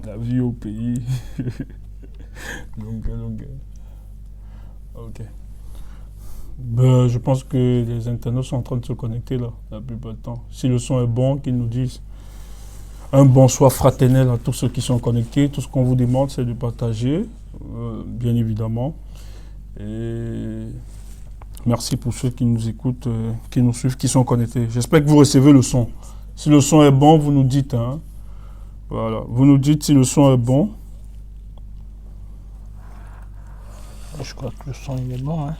La vie au pays. Donc, ok. Ben, je pense que les internautes sont en train de se connecter là, la plupart du temps. Si le son est bon, qu'ils nous disent un bonsoir fraternel à tous ceux qui sont connectés. Tout ce qu'on vous demande, c'est de partager, bien évidemment. Et merci pour ceux qui nous écoutent, qui nous suivent, qui sont connectés. J'espère que vous recevez le son. Si le son est bon, vous nous dites. Hein. Voilà. Vous nous dites si le son est bon. Je crois que le son il est bon. Hein.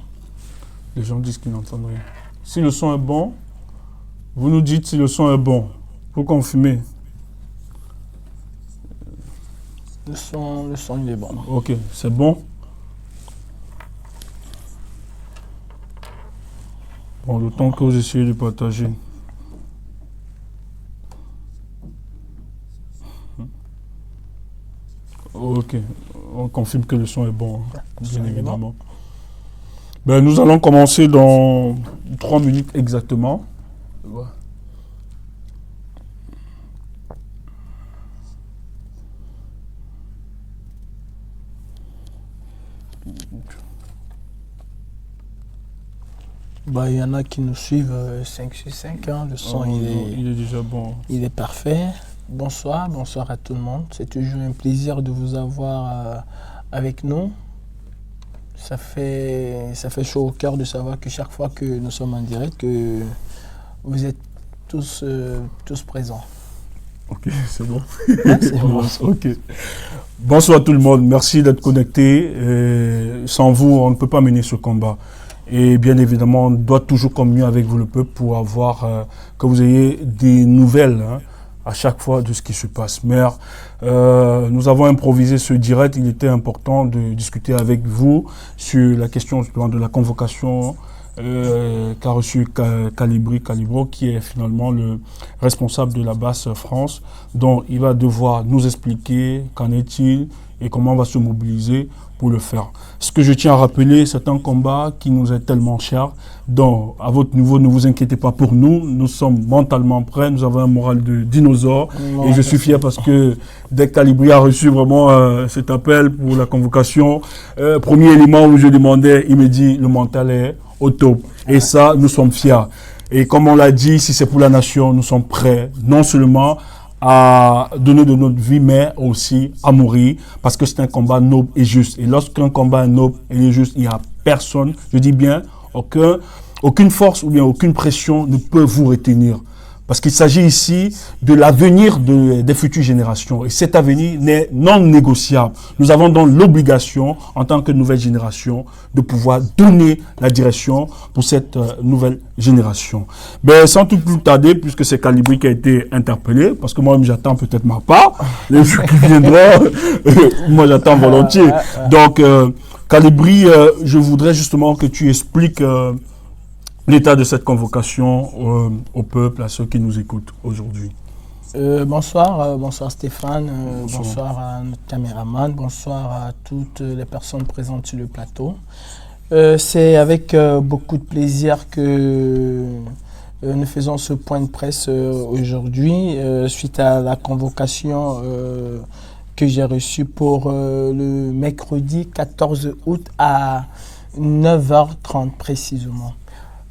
Les gens disent qu'ils n'entendent rien. Si le son est bon, vous nous dites si le son est bon. Pour confirmer. Le son il est bon. Ok, c'est bon. Bon, le temps que vous essayez de partager. Ok, on confirme que le son est bon, bien évidemment. Ben, nous allons commencer dans 3 minutes exactement. Ouais. Bah, il y en a qui nous suivent 5 sur 5. Hein. Le son, il est déjà bon. Il est parfait. Bonsoir à tout le monde. C'est toujours un plaisir de vous avoir avec nous. Ça fait chaud au cœur de savoir que chaque fois que nous sommes en direct, que vous êtes tous présents. Ok, c'est bon. Ouais, c'est bon. Ok. Bonsoir tout le monde. Merci d'être connectés. Sans vous, on ne peut pas mener ce combat. Et bien évidemment, on doit toujours communier avec vous, le peuple, pour avoir que vous ayez des nouvelles hein, à chaque fois de ce qui se passe. Mais nous avons improvisé ce direct. Il était important de discuter avec vous sur la question de la convocation qu'a reçu Calibro, qui est finalement le responsable de la Basse France. Donc, il va devoir nous expliquer qu'en est-il et comment on va se mobiliser pour le faire. Ce que je tiens à rappeler, c'est un combat qui nous est tellement cher. Donc, à votre niveau, ne vous inquiétez pas pour nous. Nous sommes mentalement prêts. Nous avons un moral de dinosaure. Ouais, et je suis fier parce que dès que Calibri a reçu vraiment cet appel pour la convocation, premier élément où je demandais, il me dit le mental est au top. Et ça, nous sommes fiers. Et comme on l'a dit, si c'est pour la nation, nous sommes prêts, non seulement à donner de notre vie, mais aussi à mourir, parce que c'est un combat noble et juste. Et lorsqu'un combat est noble et juste, il n'y a personne, je dis bien, aucune force ou bien aucune pression ne peut vous retenir. Parce qu'il s'agit ici de l'avenir des futures générations. Et cet avenir n'est non négociable. Nous avons donc l'obligation, en tant que nouvelle génération, de pouvoir donner la direction pour cette nouvelle génération. Ben, sans tout plus tarder, puisque c'est Calibri qui a été interpellé, parce que moi-même j'attends peut-être ma part, les jours qui viendront, moi j'attends volontiers. Donc, Calibri, je voudrais justement que tu expliques l'état de cette convocation au peuple, à ceux qui nous écoutent aujourd'hui. Bonsoir Stéphane, bonsoir à notre caméraman, bonsoir à toutes les personnes présentes sur le plateau. C'est avec beaucoup de plaisir que nous faisons ce point de presse aujourd'hui, suite à la convocation que j'ai reçue pour le mercredi 14 août à 9h30 précisément.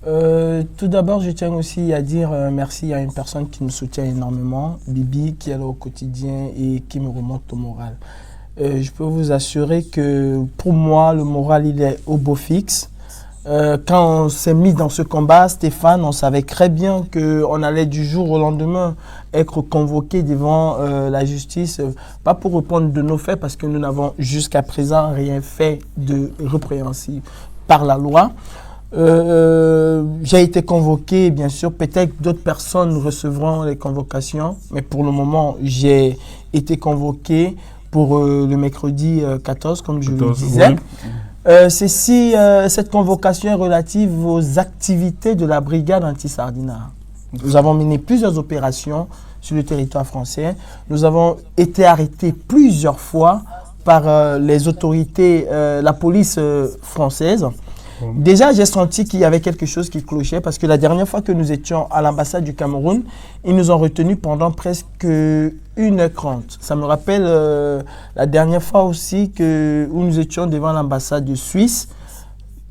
Tout d'abord, je tiens aussi à dire merci à une personne qui me soutient énormément, Bibi, qui est là au quotidien et qui me remonte au moral. Je peux vous assurer que pour moi, le moral, il est au beau fixe. Quand on s'est mis dans ce combat, Stéphane, on savait très bien qu'on allait du jour au lendemain être convoqué devant la justice, pas pour répondre de nos faits, parce que nous n'avons jusqu'à présent rien fait de répréhensible par la loi. J'ai été convoqué, bien sûr, peut-être d'autres personnes recevront les convocations, mais pour le moment, j'ai été convoqué pour le mercredi 14, comme je le disais. Oui. Cette convocation est relative aux activités de la brigade anti-Sardinat. Nous avons mené plusieurs opérations sur le territoire français. Nous avons été arrêtés plusieurs fois par les autorités, la police française. Déjà, j'ai senti qu'il y avait quelque chose qui clochait parce que la dernière fois que nous étions à l'ambassade du Cameroun, ils nous ont retenus pendant presque 1h30. Ça me rappelle la dernière fois aussi où nous étions devant l'ambassade de Suisse.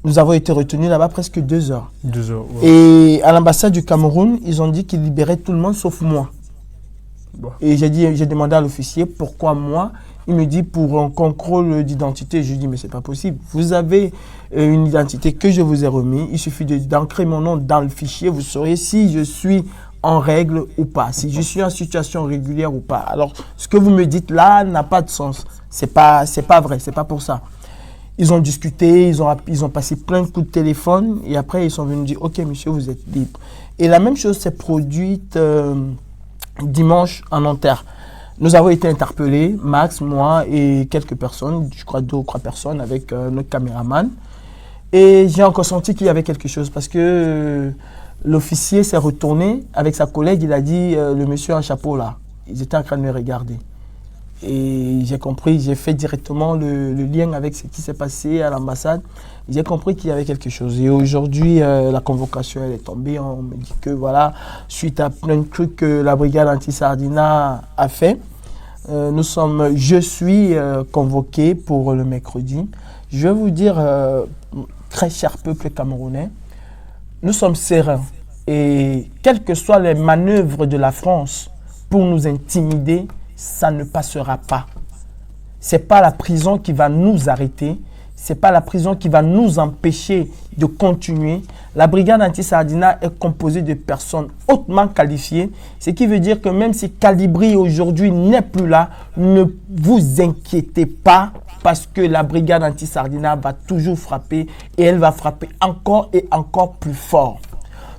Nous avons été retenus là-bas presque 2 heures. 2 heures, ouais. Et à l'ambassade du Cameroun, ils ont dit qu'ils libéraient tout le monde sauf moi. Bon. Et j'ai demandé à l'officier pourquoi moi. Il me dit pour un contrôle d'identité. Je lui dis mais c'est pas possible. Vous avez une identité que je vous ai remise. Il suffit d'ancrer mon nom dans le fichier. Vous saurez si je suis en règle ou pas, si je suis en situation régulière ou pas. Alors ce que vous me dites là n'a pas de sens. C'est pas vrai. C'est pas pour ça. Ils ont discuté, ils ont passé plein de coups de téléphone et après ils sont venus dire ok monsieur vous êtes libre. Et la même chose s'est produite dimanche en Nanterre. Nous avons été interpellés, Max, moi et quelques personnes, je crois 2 ou 3 personnes avec notre caméraman. Et j'ai encore senti qu'il y avait quelque chose parce que l'officier s'est retourné avec sa collègue, il a dit le monsieur en chapeau là. Ils étaient en train de me regarder. Et j'ai compris, j'ai fait directement le lien avec ce qui s'est passé à l'ambassade. J'ai compris qu'il y avait quelque chose. Et aujourd'hui, la convocation elle est tombée. On me dit que voilà, suite à plein de trucs que la brigade anti-Sardina a fait, je suis convoqué pour le mercredi. Je vais vous dire, très cher peuple camerounais, nous sommes sereins. Et quelles que soient les manœuvres de la France pour nous intimider, ça ne passera pas. Ce n'est pas la prison qui va nous arrêter. Ce n'est pas la prison qui va nous empêcher de continuer. La brigade anti-Sardina est composée de personnes hautement qualifiées. Ce qui veut dire que même si Calibri aujourd'hui n'est plus là, ne vous inquiétez pas parce que la brigade anti-Sardina va toujours frapper et elle va frapper encore et encore plus fort.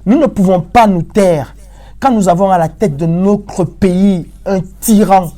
Nous ne pouvons pas nous taire. Quand nous avons à la tête de notre pays un tyran,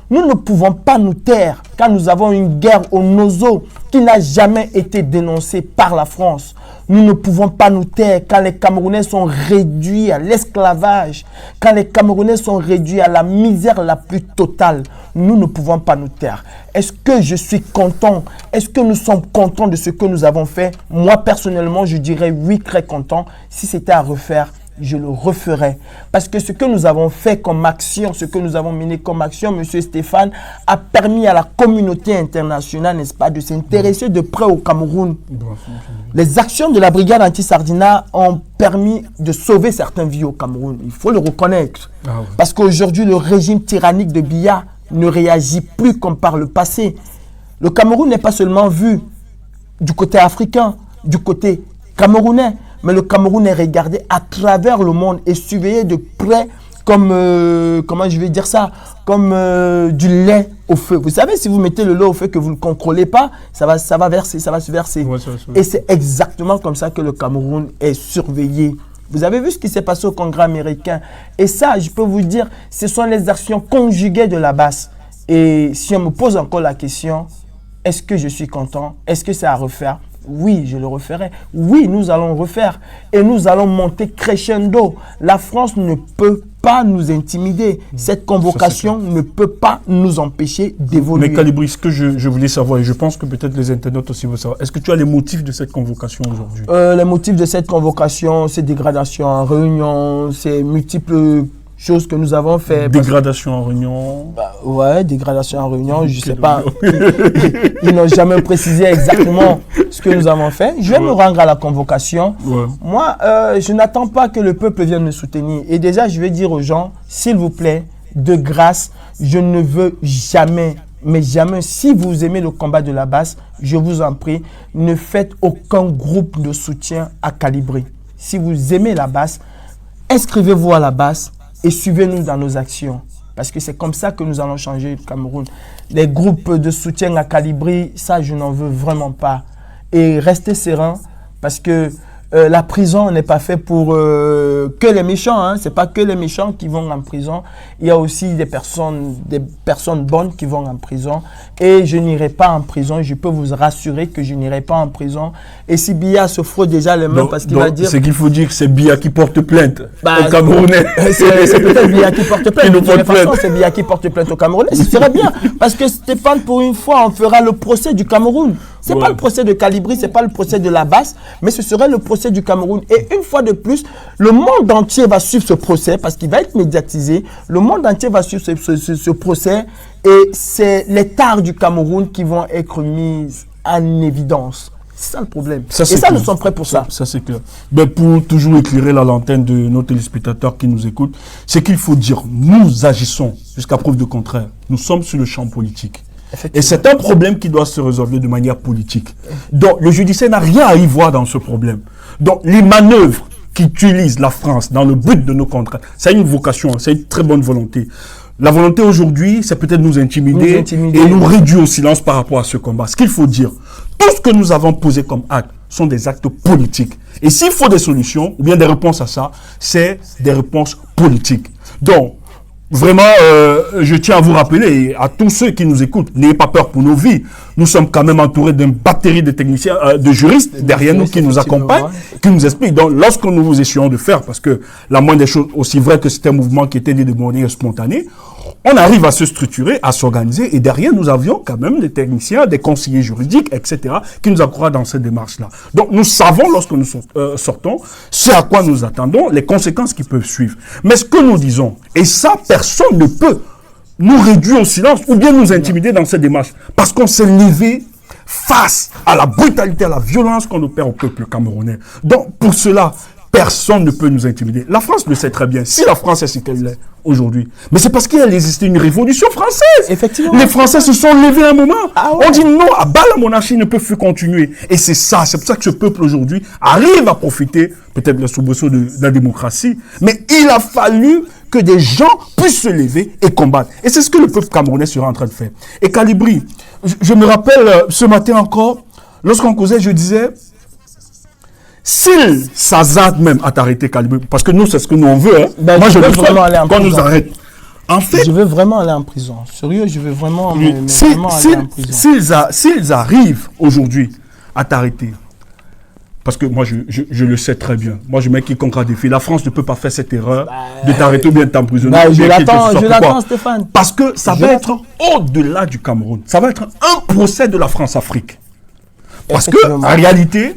nous ne pouvons pas nous taire quand nous avons une guerre au Nozo qui n'a jamais été dénoncée par la France. Nous ne pouvons pas nous taire quand les Camerounais sont réduits à l'esclavage, quand les Camerounais sont réduits à la misère la plus totale. Nous ne pouvons pas nous taire. Est-ce que je suis content? Est-ce que nous sommes contents de ce que nous avons fait? Moi, personnellement, je dirais oui, très content. Si c'était à refaire, je le referai. Parce que ce que nous avons fait comme action, ce que nous avons mené comme action, Monsieur Stéphane, a permis à la communauté internationale, n'est-ce pas, de s'intéresser de près au Cameroun. Les actions de la brigade anti-Sardina ont permis de sauver certaines vies au Cameroun. Il faut le reconnaître. Parce qu'aujourd'hui, le régime tyrannique de Biya ne réagit plus comme par le passé. Le Cameroun n'est pas seulement vu du côté africain, du côté camerounais, mais le Cameroun est regardé à travers le monde et surveillé de près comme, comment je vais dire ça, comme du lait au feu. Vous savez, si vous mettez le lait au feu que vous ne le contrôlez pas, ça va verser, ça va se verser. Ouais, et c'est exactement comme ça que le Cameroun est surveillé. Vous avez vu ce qui s'est passé au Congrès américain. Et ça, je peux vous dire, ce sont les actions conjuguées de la base. Et si on me pose encore la question, est-ce que je suis content? Est-ce que c'est à refaire? Oui, je le referai. Oui, nous allons refaire. Et nous allons monter crescendo. La France ne peut pas nous intimider. Cette convocation ne peut pas nous empêcher d'évoluer. Mais Calibri, ce que je voulais savoir, et je pense que peut-être les internautes aussi veulent savoir, est-ce que tu as les motifs de cette convocation aujourd'hui? Les motifs de cette convocation, c'est dégradation en réunion, c'est multiples choses que nous avons fait. Dégradation en réunion. Ouais, dégradation en réunion, je ne sais pas. Ils n'ont jamais précisé exactement ce que nous avons fait. Je vais me rendre à la convocation. Moi, je n'attends pas que le peuple vienne me soutenir. Et déjà, je vais dire aux gens, s'il vous plaît, de grâce, je ne veux jamais, mais jamais, si vous aimez le combat de la base, je vous en prie, ne faites aucun groupe de soutien à Calibri. Si vous aimez la base, inscrivez-vous à la base et suivez-nous dans nos actions. Parce que c'est comme ça que nous allons changer le Cameroun. Les groupes de soutien à Calibri, ça, je n'en veux vraiment pas. Et restez serein parce que la prison n'est pas faite pour que les méchants. Hein. Ce n'est pas que les méchants qui vont en prison. Il y a aussi des personnes bonnes qui vont en prison. Et je n'irai pas en prison. Je peux vous rassurer que je n'irai pas en prison. Et si Biya se frôle déjà les mains parce qu'il va dire... Ce qu'il faut dire, c'est Biya qui porte plainte au Camerounais. C'est peut-être Biya qui porte plainte. De toute façon, c'est Biya qui porte plainte au Camerounais. Ce serait bien. Parce que Stéphane, pour une fois, on fera le procès du Cameroun. Ce n'est pas le procès de Calibri, ce n'est pas le procès de la Basse, mais ce serait le procès du Cameroun. Et une fois de plus, le monde entier va suivre ce procès parce qu'il va être médiatisé. Le monde entier va suivre ce procès et c'est les tares du Cameroun qui vont être mises en évidence. C'est ça le problème. Nous sommes prêts pour ça. Ça, c'est clair. Mais pour toujours éclairer la lanterne de nos téléspectateurs qui nous écoutent, c'est qu'il faut dire, nous agissons, jusqu'à preuve de contraire. Nous sommes sur le champ politique. Et c'est un problème qui doit se résolver de manière politique. Donc, le judiciaire n'a rien à y voir dans ce problème. Donc, les manœuvres qu'utilise la France dans le but de nos contrats, ça a une vocation, c'est une très bonne volonté. La volonté aujourd'hui, c'est peut-être nous intimider et nous réduire au silence par rapport à ce combat. Ce qu'il faut dire, tout ce que nous avons posé comme actes sont des actes politiques. Et s'il faut des solutions, ou bien des réponses à ça, c'est des réponses politiques. Donc, vraiment, je tiens à vous rappeler, et à tous ceux qui nous écoutent, n'ayez pas peur pour nos vies. Nous sommes quand même entourés d'une batterie de techniciens, de juristes derrière nous qui nous accompagnent, qui nous expliquent. Donc, lorsque nous vous essayons de faire, parce que la moindre des choses, aussi vrai que c'est un mouvement qui était né de manière spontanée, on arrive à se structurer, à s'organiser, et derrière, nous avions quand même des techniciens, des conseillers juridiques, etc., qui nous encouragent dans cette démarche-là. Donc, nous savons, lorsque nous sortons, ce à quoi nous attendons, les conséquences qui peuvent suivre. Mais ce que nous disons, et ça, personne ne peut nous réduire au silence ou bien nous intimider dans cette démarche, parce qu'on s'est levé face à la brutalité, à la violence qu'on opère au peuple camerounais. Donc, pour cela, personne ne peut nous intimider. La France le sait très bien. Si la France est ce qu'elle est aujourd'hui, mais c'est parce qu'il a existé une révolution française. Effectivement. Les Français se sont levés à un moment. On dit non, à bas la monarchie ne peut plus continuer. Et c'est ça, c'est pour ça que ce peuple aujourd'hui arrive à profiter, peut-être le soubresaut de la démocratie, mais il a fallu que des gens puissent se lever et combattre. Et c'est ce que le peuple camerounais sera en train de faire. Et Calibri, je me rappelle ce matin encore, lorsqu'on causait, je disais, s'il s'hasarde même à t'arrêter, Calibri, parce que nous, c'est ce que nous on veut, hein. Moi je veux vraiment aller en prison. Qu'on nous arrête. En fait, je veux vraiment aller en prison. Sérieux, je veux vraiment, vraiment aller en prison. S'ils arrivent aujourd'hui à t'arrêter, parce que moi je le sais très bien, moi je mets quiconque a défi, la France ne peut pas faire cette erreur de t'arrêter ou bien de t'emprisonner. Je l'attends, Stéphane. Parce que ça va être au-delà du Cameroun. Ça va être un procès de la France-Afrique. Parce que, en réalité,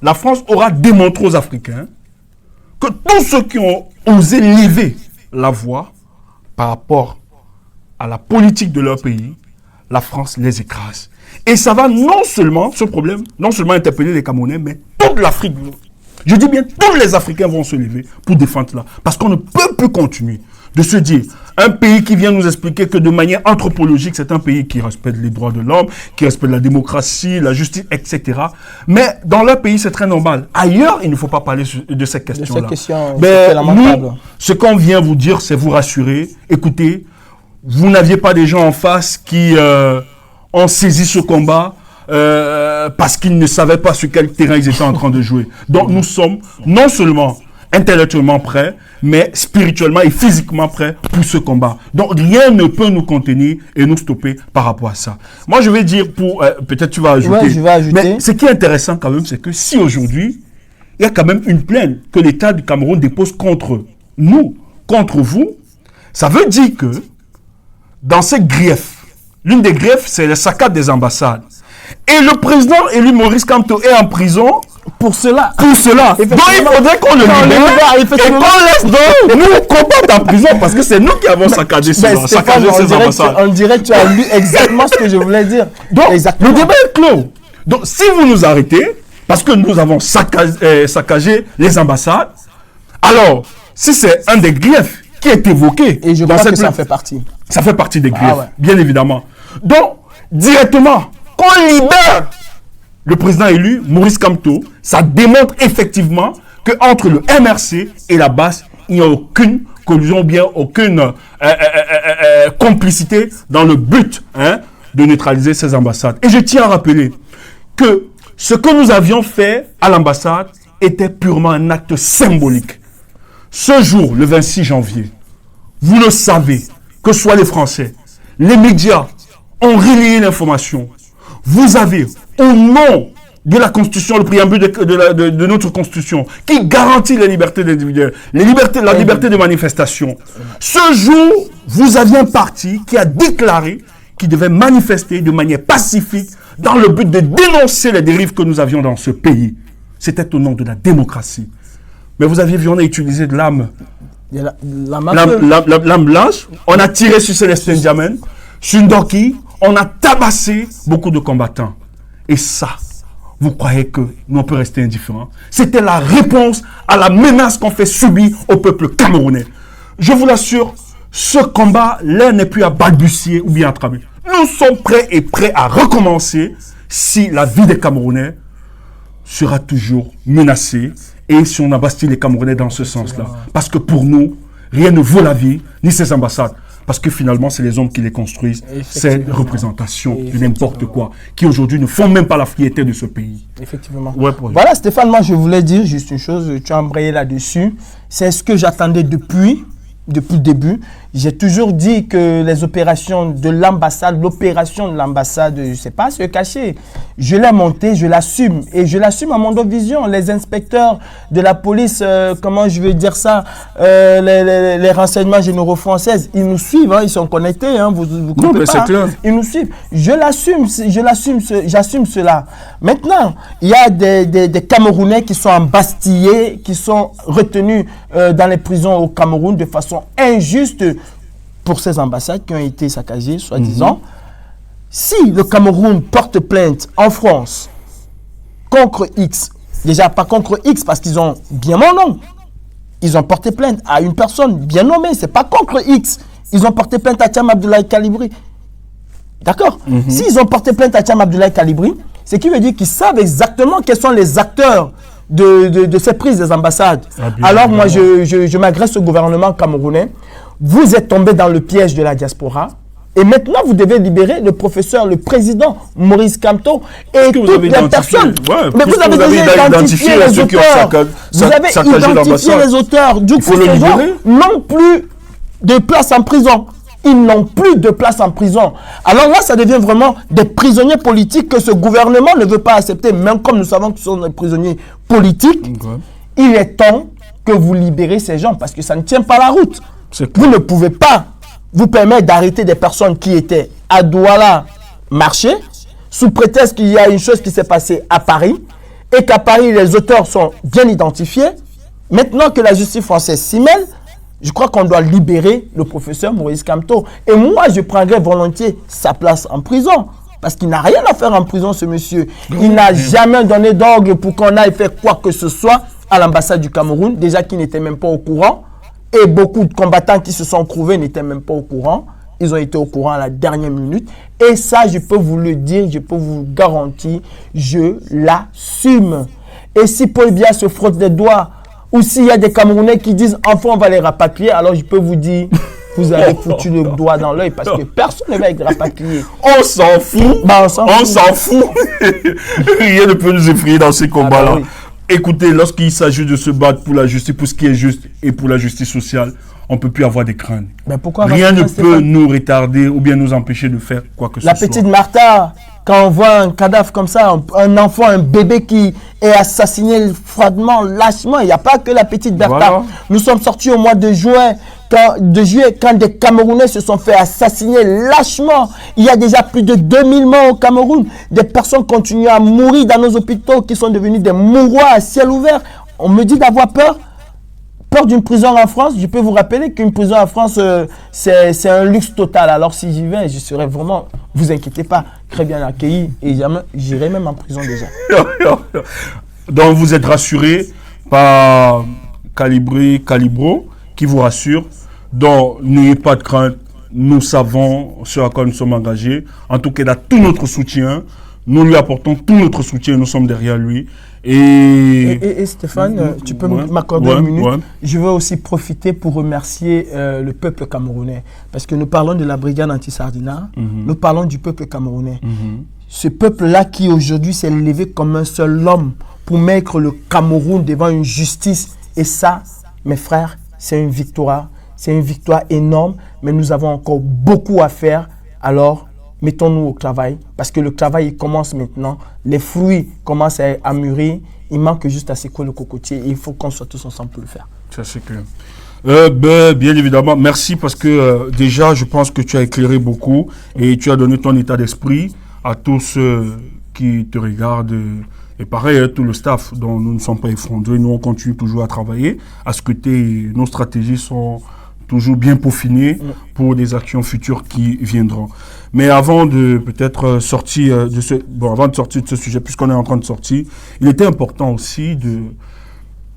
la France aura démontré aux Africains que tous ceux qui ont osé lever la voix par rapport à la politique de leur pays, la France les écrase. Et ça va non seulement, ce problème, non seulement interpeller les Camerounais, mais toute l'Afrique. Je dis bien, tous les Africains vont se lever pour défendre cela. Parce qu'on ne peut plus continuer de se dire, un pays qui vient nous expliquer que de manière anthropologique, c'est un pays qui respecte les droits de l'homme, qui respecte la démocratie, la justice, etc. Mais dans leur pays, c'est très normal. Ailleurs, il ne faut pas parler de cette question-là. Mais nous, ce qu'on vient vous dire, c'est vous rassurer. Écoutez, vous n'aviez pas des gens en face qui ont saisi ce combat parce qu'ils ne savaient pas sur quel terrain ils étaient en train de jouer. Donc nous sommes non seulement intellectuellement prêts, mais spirituellement et physiquement prêts pour ce combat. Donc rien ne peut nous contenir et nous stopper par rapport à ça. Moi je vais dire pour... peut-être tu vas ajouter. Ouais, je vais ajouter. Mais ce qui est intéressant quand même, c'est que si aujourd'hui, il y a quand même une plainte que l'État du Cameroun dépose contre nous, contre vous, ça veut dire que dans ces griefs, l'une des griefs, c'est la saccade des ambassades. Et le président élu Maurice Kamto est en prison pour cela. Donc il faudrait qu'on le libère et qu'on laisse nous combattre en prison parce que c'est nous qui avons saccagé ces ambassades. On dirait que tu as lu exactement ce que je voulais dire. Donc le débat est clos. Donc si vous nous arrêtez, parce que nous avons saccagé les ambassades, alors si c'est un des griefs qui est évoqué... Et je crois que ça fait partie. Ça fait partie des griefs, bien évidemment. Donc, directement, qu'on libère le président élu, Maurice Kamto, ça démontre effectivement qu'entre le MRC et la Basse, il n'y a aucune collusion, bien aucune complicité dans le but de neutraliser ces ambassades. Et je tiens à rappeler que ce que nous avions fait à l'ambassade était purement un acte symbolique. Ce jour, le 26 janvier, vous le savez, que ce soit les Français, les médias ont relayé l'information. Vous avez, au nom de la Constitution, le préambule de notre Constitution, qui garantit les libertés individuelles, la liberté de manifestation. Ce jour, vous aviez un parti qui a déclaré qui devaient manifester de manière pacifique dans le but de dénoncer les dérives que nous avions dans ce pays. C'était au nom de la démocratie. Mais vous aviez vu, on a utilisé de l'âme. L'âme blanche. On a tiré sur Célestin Diamène, sur Ndoki. On a tabassé beaucoup de combattants. Et ça, vous croyez que nous on peut rester indifférents? C'était la réponse à la menace qu'on fait subir au peuple camerounais. Je vous l'assure, ce combat, l'un n'est plus à balbutier ou bien à tramer. Nous sommes prêts à recommencer si la vie des Camerounais sera toujours menacée et si on abastit les Camerounais dans ce sens-là. Parce que pour nous, rien ne vaut la vie, ni ses ambassades. Parce que finalement, c'est les hommes qui les construisent. Ces représentations de n'importe quoi, qui aujourd'hui ne font même pas la fierté de ce pays. Effectivement. Ouais, voilà, Stéphane, moi je voulais dire juste une chose, tu as embrayé là-dessus. C'est ce que j'attendais depuis le début. J'ai toujours dit que les opérations de l'ambassade, l'opération de l'ambassade, je ne sais pas se cacher. Je l'ai montée, je l'assume. Et je l'assume à Mondovision. Les inspecteurs de la police, comment je vais dire ça, les renseignements généraux français, ils nous suivent, hein, ils sont connectés, hein, vous comprenez pas, clair. Ils nous suivent. J'assume cela. Maintenant, il y a des Camerounais qui sont embastillés, qui sont retenus dans les prisons au Cameroun de façon injuste pour ces ambassades qui ont été saccagées, soi-disant. Si le Cameroun porte plainte en France contre X, déjà pas contre X parce qu'ils ont bien mon nom, ils ont porté plainte à une personne bien nommée, c'est pas contre X, ils ont porté plainte à Thiam Abdoulaye Kalibri. D'accord? S'ils ont porté plainte à Thiam Abdoulaye Kalibri, c'est qui veut dire qu'ils savent exactement quels sont les acteurs de ces prises des ambassades. Alors moi, je m'adresse au gouvernement camerounais. Vous êtes tombé dans le piège de la diaspora. Et maintenant, vous devez libérer le professeur, le président Maurice Kamto et toutes les personnes. Mais vous avez déjà identifié les auteurs. Vous avez identifié les auteurs. Du coup, ces gens n'ont plus de place en prison. Ils n'ont plus de place en prison. Alors là, ça devient vraiment des prisonniers politiques que ce gouvernement ne veut pas accepter. Même comme nous savons que ce sont des prisonniers politiques, il est temps que vous libérez ces gens parce que ça ne tient pas la route. Vous ne pouvez pas vous permettre d'arrêter des personnes qui étaient à Douala marcher sous prétexte qu'il y a une chose qui s'est passée à Paris et qu'à Paris, les auteurs sont bien identifiés. Maintenant que la justice française s'y mêle, je crois qu'on doit libérer le professeur Maurice Kamto. Et moi, je prendrais volontiers sa place en prison. Parce qu'il n'a rien à faire en prison, ce monsieur. Il n'a jamais donné d'ordre pour qu'on aille faire quoi que ce soit à l'ambassade du Cameroun. Déjà qu'il n'était même pas au courant. Et beaucoup de combattants qui se sont trouvés n'étaient même pas au courant. Ils ont été au courant à la dernière minute. Et ça, je peux vous le dire, je peux vous le garantir, je l'assume. Et si Paul Biya se frotte les doigts, ou s'il y a des Camerounais qui disent « enfin on va les rapatrier », alors je peux vous dire, vous avez foutu le doigt dans l'œil parce que personne ne va être rapatrié. On s'en fout. On s'en fout. Rien ne peut nous effrayer dans ces combats-là. Oui. Écoutez, lorsqu'il s'agit de se battre pour la justice, pour ce qui est juste et pour la justice sociale, on ne peut plus avoir des craintes. Mais pourquoi rien ne peut nous retarder ou bien nous empêcher de faire quoi que ce soit. La petite Martha, quand on voit un cadavre comme ça, un enfant, un bébé qui est assassiné froidement, lâchement, il n'y a pas que la petite Bertha. Voilà. Nous sommes sortis au mois de juillet, quand des Camerounais se sont fait assassiner lâchement. Il y a déjà plus de 2000 morts au Cameroun. Des personnes continuent à mourir dans nos hôpitaux qui sont devenus des mouroirs à ciel ouvert. On me dit d'avoir peur. Peur d'une prison en France. Je peux vous rappeler qu'une prison en France, c'est un luxe total. Alors si j'y vais, je serai vraiment, vous inquiétez pas, très bien accueilli. Et j'irai même en prison déjà. Donc vous êtes rassuré par Calibro, qui vous rassure. Donc, n'ayez pas de crainte. Nous savons ce à quoi nous sommes engagés. En tout cas, il a tout notre soutien. Nous lui apportons tout notre soutien. Nous sommes derrière lui. Et Stéphane, tu peux m'accorder une minute. Je veux aussi profiter pour remercier le peuple camerounais. Parce que nous parlons de la brigade anti-Sardina. Nous parlons du peuple camerounais. Ce peuple-là qui aujourd'hui s'est levé comme un seul homme pour mettre le Cameroun devant une justice. Et ça, mes frères, c'est une victoire. C'est une victoire énorme, mais nous avons encore beaucoup à faire. Alors, mettons-nous au travail, parce que le travail, il commence maintenant. Les fruits commencent à mûrir. Il manque juste à secouer le cocotier. Et il faut qu'on soit tous ensemble pour le faire. Ça, c'est clair. Bien évidemment, merci parce que déjà, je pense que tu as éclairé beaucoup et tu as donné ton état d'esprit à tous ceux qui te regardent. Et pareil, tout le staff dont nous ne sommes pas effondrés. Nous, on continue toujours à travailler, à scruter. Nos stratégies sont toujours bien peaufinées pour des actions futures qui viendront. Mais avant de peut-être sortir de avant de sortir de ce sujet, puisqu'on est en train de sortir, il était important aussi de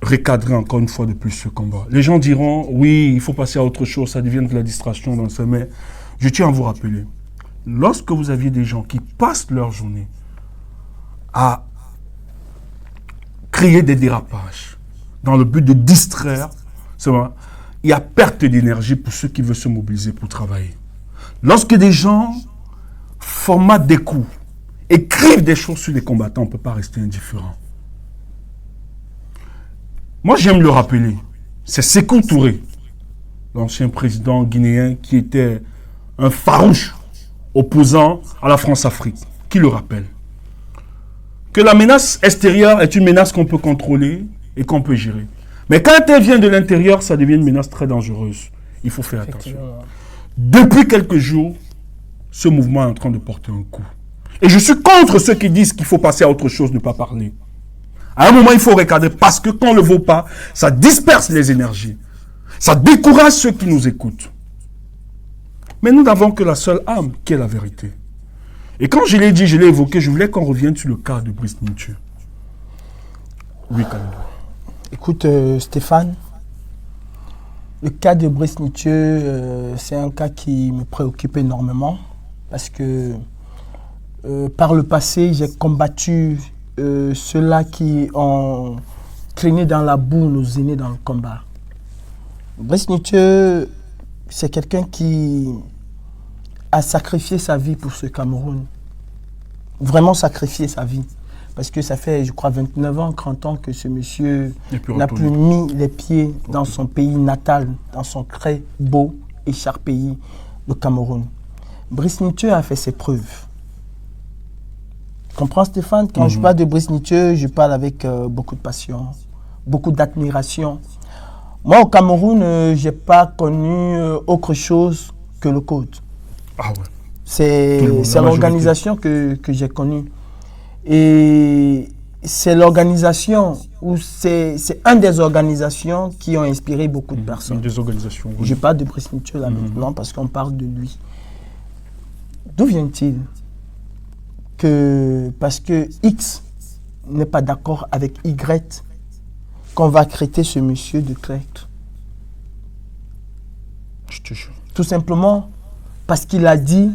recadrer encore une fois de plus ce combat. Les gens diront, oui, il faut passer à autre chose, ça devient de la distraction dans ce, mais je tiens à vous rappeler, lorsque vous aviez des gens qui passent leur journée à créer des dérapages dans le but de distraire, c'est vrai, il y a perte d'énergie pour ceux qui veulent se mobiliser pour travailler. Lorsque des gens formatent des coups, écrivent des choses sur les combattants, on ne peut pas rester indifférent. Moi, j'aime le rappeler. C'est Sékou Touré, l'ancien président guinéen qui était un farouche opposant à la France-Afrique, qui le rappelle. Que la menace extérieure est une menace qu'on peut contrôler et qu'on peut gérer. Mais quand elle vient de l'intérieur, ça devient une menace très dangereuse. Il faut faire attention. Depuis quelques jours, ce mouvement est en train de porter un coup. Et je suis contre ceux qui disent qu'il faut passer à autre chose, ne pas parler. À un moment, il faut recadrer parce que quand on ne le vaut pas, ça disperse les énergies. Ça décourage ceux qui nous écoutent. Mais nous n'avons que la seule âme qui est la vérité. Et quand je l'ai dit, je l'ai évoqué, je voulais qu'on revienne sur le cas de Brice Nintu. Oui, Kalidou. Écoute, Stéphane, le cas de Brice Nintu, c'est un cas qui me préoccupe énormément parce que par le passé, j'ai combattu ceux-là qui ont traîné dans la boue nos aînés dans le combat. Brice Nintu, c'est quelqu'un qui a sacrifié sa vie pour ce Cameroun. Vraiment sacrifié sa vie. Parce que ça fait, je crois, 29 ans, 30 ans que ce monsieur n'a plus mis les pieds dans son pays natal, dans son très beau et cher pays, le Cameroun. Brice Nintu a fait ses preuves. Tu comprends, Stéphane? Quand je parle de Brice Nintu, je parle avec beaucoup de passion, beaucoup d'admiration. Moi, au Cameroun, je n'ai pas connu autre chose que le code. Ah ouais. C'est l'organisation que j'ai connue. Et c'est l'organisation, ou c'est une des organisations qui ont inspiré beaucoup de personnes. Une des organisations, oui. Je parle de Brice Nintu là maintenant parce qu'on parle de lui. D'où vient-il? Parce que X n'est pas d'accord avec Y, qu'on va traiter ce monsieur de traître. Je te jure. Tout simplement parce qu'il a dit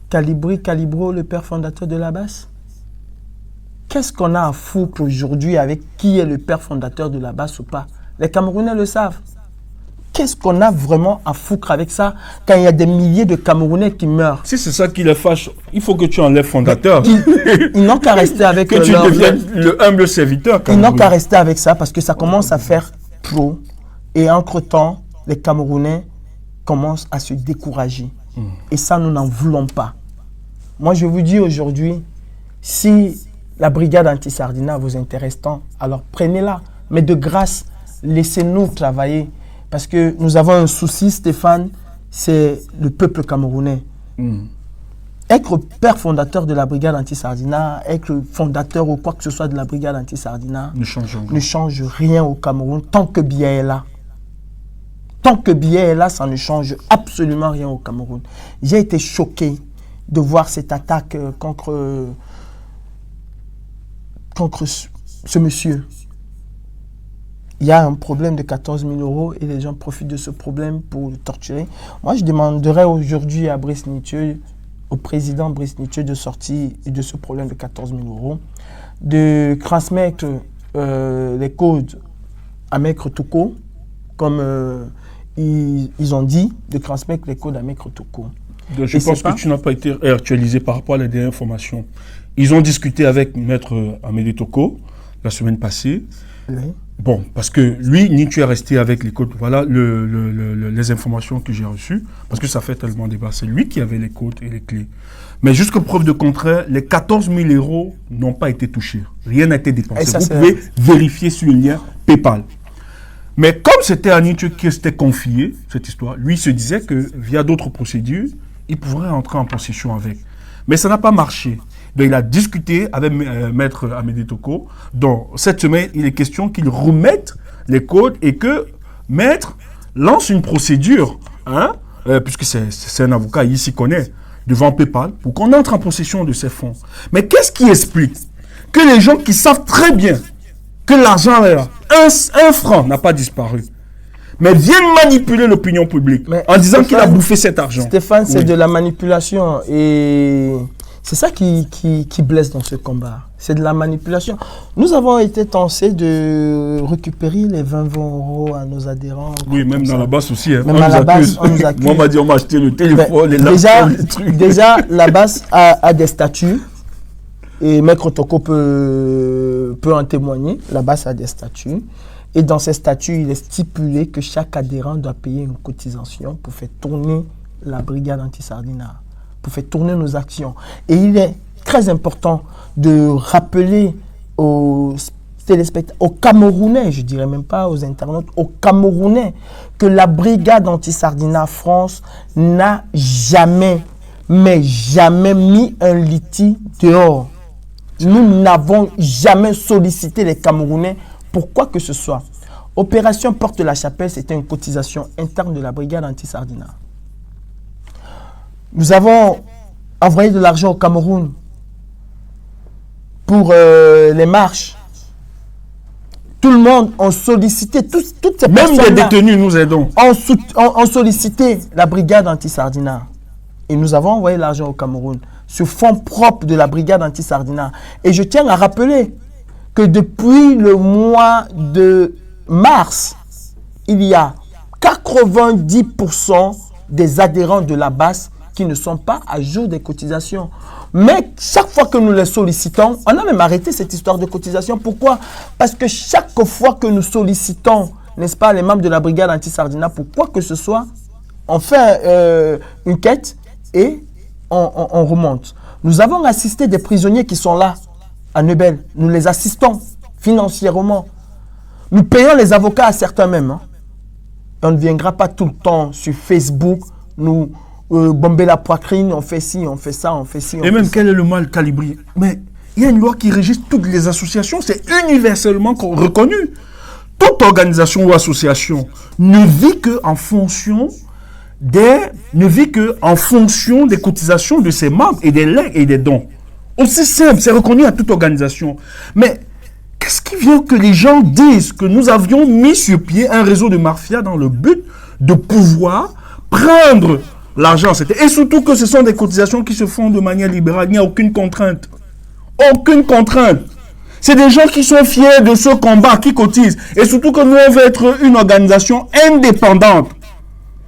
Calibro, le père fondateur de la BAS. Qu'est-ce qu'on a à foutre aujourd'hui avec qui est le père fondateur de la BAS ou pas? Les Camerounais le savent. Qu'est-ce qu'on a vraiment à foutre avec ça quand il y a des milliers de Camerounais qui meurent? Si c'est ça qui les fâche, il faut que tu enlèves fondateur. Ils n'ont qu'à rester avec que tu deviennes le humble serviteur. Ils n'ont qu'à rester avec ça parce que ça commence à faire trop. Et entre-temps, les Camerounais commencent à se décourager. Et ça, nous n'en voulons pas. Moi, je vous dis aujourd'hui, si la brigade anti-Sardina vous intéresse tant, alors prenez-la. Mais de grâce, laissez-nous travailler. Parce que nous avons un souci, Stéphane, c'est le peuple camerounais. Être père fondateur de la brigade anti-Sardina, être fondateur ou quoi que ce soit de la brigade anti-Sardina, ne change rien au Cameroun tant que Biya est là. Tant que Biya est là, ça ne change absolument rien au Cameroun. J'ai été choqué de voir cette attaque contre ce monsieur. Il y a un problème de 14 000 € et les gens profitent de ce problème pour le torturer. Moi, je demanderais aujourd'hui à Brice Nintu, au président Brice Nintu, de sortir de ce problème de 14 000 €, de transmettre les codes à Maître Toko, comme ils ont dit, de transmettre les codes à Maître Toko. Je pense que tu n'as pas été actualisé par rapport à la dernière information. Ils ont discuté avec Maître Amédée Toko la semaine passée. Oui. Bon, parce que lui, Nintu est resté avec les codes. Voilà les informations que j'ai reçues, parce que ça fait tellement débat. C'est lui qui avait les codes et les clés. Mais jusqu'à preuve de contraire, les 14 000 € n'ont pas été touchés. Rien n'a été dépensé. Vous pouvez vérifier sur le lien PayPal. Mais comme c'était à Nietzsche qui s'était confié, cette histoire, lui se disait que via d'autres procédures, il pourrait entrer en possession avec. Mais ça n'a pas marché. Donc il a discuté avec Maître Amédée Toko. Donc cette semaine, il est question qu'il remette les codes et que Maître lance une procédure, hein, puisque c'est un avocat, il s'y connaît, devant PayPal, pour qu'on entre en possession de ces fonds. Mais qu'est-ce qui explique que les gens qui savent très bien que l'argent est là, un franc n'a pas disparu, mais viennent manipuler l'opinion publique en disant qu'il a bouffé cet argent. Stéphane, c'est de la manipulation et c'est ça qui blesse dans ce combat. C'est de la manipulation. Nous avons été tentés de récupérer les 20 euros à nos adhérents. Oui, même dans la base aussi. Hein. Même à la base, on nous accuse. Moi, on m'a dit, on m'a acheté le téléphone, les laptops, les trucs. Déjà, la base a des statuts. Et Maître Toko peut en témoigner. La base a des statuts. Et dans ces statuts, il est stipulé que chaque adhérent doit payer une cotisation pour faire tourner la brigade anti-Sardina, pour faire tourner nos actions. Et il est très important de rappeler aux téléspectateurs, aux Camerounais, je ne dirais même pas aux internautes, aux Camerounais, que la brigade anti-Sardina France n'a jamais, mais jamais mis un litige dehors. Nous n'avons jamais sollicité les Camerounais pour quoi que ce soit. Opération Porte la Chapelle, c'était une cotisation interne de la brigade anti-Sardina. Nous avons envoyé de l'argent au Cameroun pour les marches. Tout le monde a sollicité, toutes ces personnes. Même les détenus, nous aidons. ont sollicité la brigade anti-Sardina. Et nous avons envoyé l'argent au Cameroun sur fonds propres de la brigade anti-Sardina. Et je tiens à rappeler que depuis le mois de mars, il y a 90% des adhérents de la base qui ne sont pas à jour des cotisations. Mais chaque fois que nous les sollicitons, on a même arrêté cette histoire de cotisation. Pourquoi? Parce que chaque fois que nous sollicitons, n'est-ce pas, les membres de la brigade anti-Sardina, pour quoi que ce soit, on fait une quête et on remonte. Nous avons assisté des prisonniers qui sont là, à Nebel. Nous les assistons financièrement. Nous payons les avocats à certains même. Hein. On ne viendra pas tout le temps sur Facebook, nous bomber la poitrine, on fait ci, on fait ça, on fait ci. Et même, quel est le mal calibré? Mais il y a une loi qui régit toutes les associations, c'est universellement reconnu. Toute organisation ou association ne vit qu'en fonction des cotisations de ses membres et des legs et des dons. Aussi simple, c'est reconnu à toute organisation. Mais qu'est-ce qui vient que les gens disent que nous avions mis sur pied un réseau de mafia dans le but de pouvoir prendre l'argent? Et surtout que ce sont des cotisations qui se font de manière libérale. Il n'y a aucune contrainte. Aucune contrainte. C'est des gens qui sont fiers de ce combat, qui cotisent. Et surtout que nous, on veut être une organisation indépendante.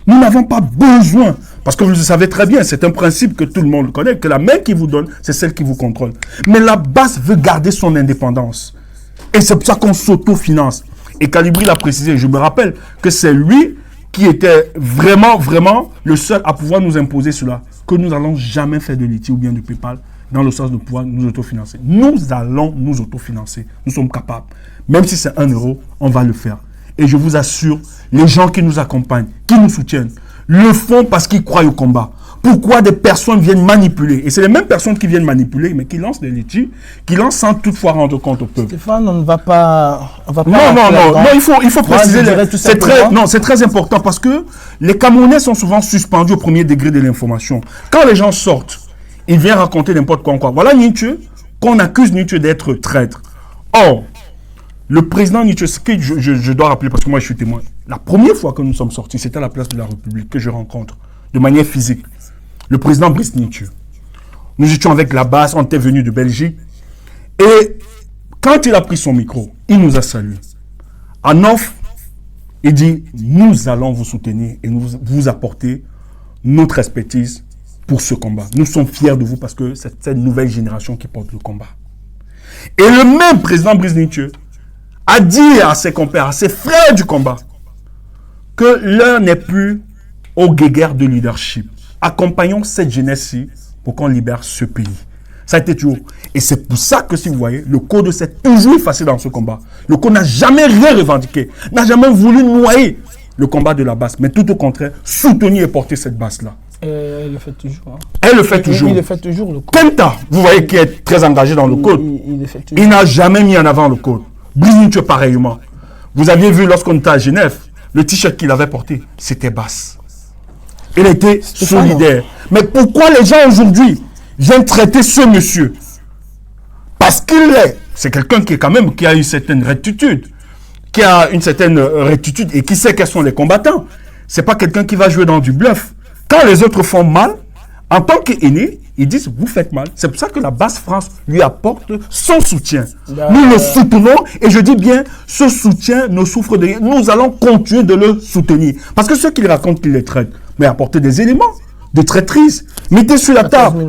Nous n'avons pas besoin, parce que vous le savez très bien, c'est un principe que tout le monde connaît, que la main qui vous donne, c'est celle qui vous contrôle. Mais la base veut garder son indépendance. Et c'est pour ça qu'on s'autofinance. Et Calibri l'a précisé, je me rappelle que c'est lui qui était vraiment, vraiment le seul à pouvoir nous imposer cela, que nous n'allons jamais faire de litige ou bien de PayPal dans le sens de pouvoir nous autofinancer. Nous allons nous autofinancer. Nous sommes capables. Même si c'est 1 euro, on va le faire. Et je vous assure, les gens qui nous accompagnent, qui nous soutiennent, le font parce qu'ils croient au combat. Pourquoi des personnes viennent manipuler? Et c'est les mêmes personnes qui viennent manipuler, mais qui lancent des litiges, qui lancent sans toutefois rendre compte au peuple. Stéphane, on ne va pas... Non, il faut préciser. C'est très important parce que les Camerounais sont souvent suspendus au premier degré de l'information. Quand les gens sortent, ils viennent raconter n'importe quoi. Voilà Nietzsche, qu'on accuse Nietzsche d'être traître. Or, le président Nietzsche, ce que je dois rappeler, parce que moi je suis témoin, la première fois que nous sommes sortis, c'était à la place de la République que je rencontre, de manière physique, le président Brice Nietzsche. Nous étions avec la base, on était venus de Belgique, et quand il a pris son micro, il nous a salués. En offre, il dit, nous allons vous soutenir et nous vous apporter notre expertise pour ce combat. Nous sommes fiers de vous parce que c'est cette nouvelle génération qui porte le combat. Et le même président Brice Nietzsche a dit à ses compères, à ses frères du combat, que l'heure n'est plus aux guéguerres de leadership. Accompagnons cette jeunesse-ci pour qu'on libère ce pays. Ça a été toujours. Et c'est pour ça que, si vous voyez, le code s'est toujours effacé dans ce combat. Le code n'a jamais rien revendiqué, n'a jamais voulu noyer le combat de la base, mais tout au contraire, soutenir et porter cette base-là. Elle le fait toujours. Hein. Elle le fait toujours. Il le fait toujours, le code. Kenta, vous voyez, qui est très engagé dans le code. Il le fait toujours. Il n'a jamais mis en avant le code. Brice Nintu, pareillement. Vous aviez vu lorsqu'on était à Genève, le t-shirt qu'il avait porté, c'était basse. Il était solidaire. Mais pourquoi les gens aujourd'hui viennent traiter ce monsieur? Parce qu'il est. C'est quelqu'un qui est quand même, qui a une certaine rectitude. Qui a une certaine rectitude et qui sait quels sont les combattants. C'est pas quelqu'un qui va jouer dans du bluff. Quand les autres font mal, en tant qu'aîné, ils disent vous faites mal. C'est pour ça que la base France lui apporte son soutien. Nous le soutenons et je dis bien, ce soutien ne souffre de rien. Nous allons continuer de le soutenir. Parce que ceux qui racontent qu'ils les traitent, mais apportez des éléments de traîtrise. Mettez sur la table.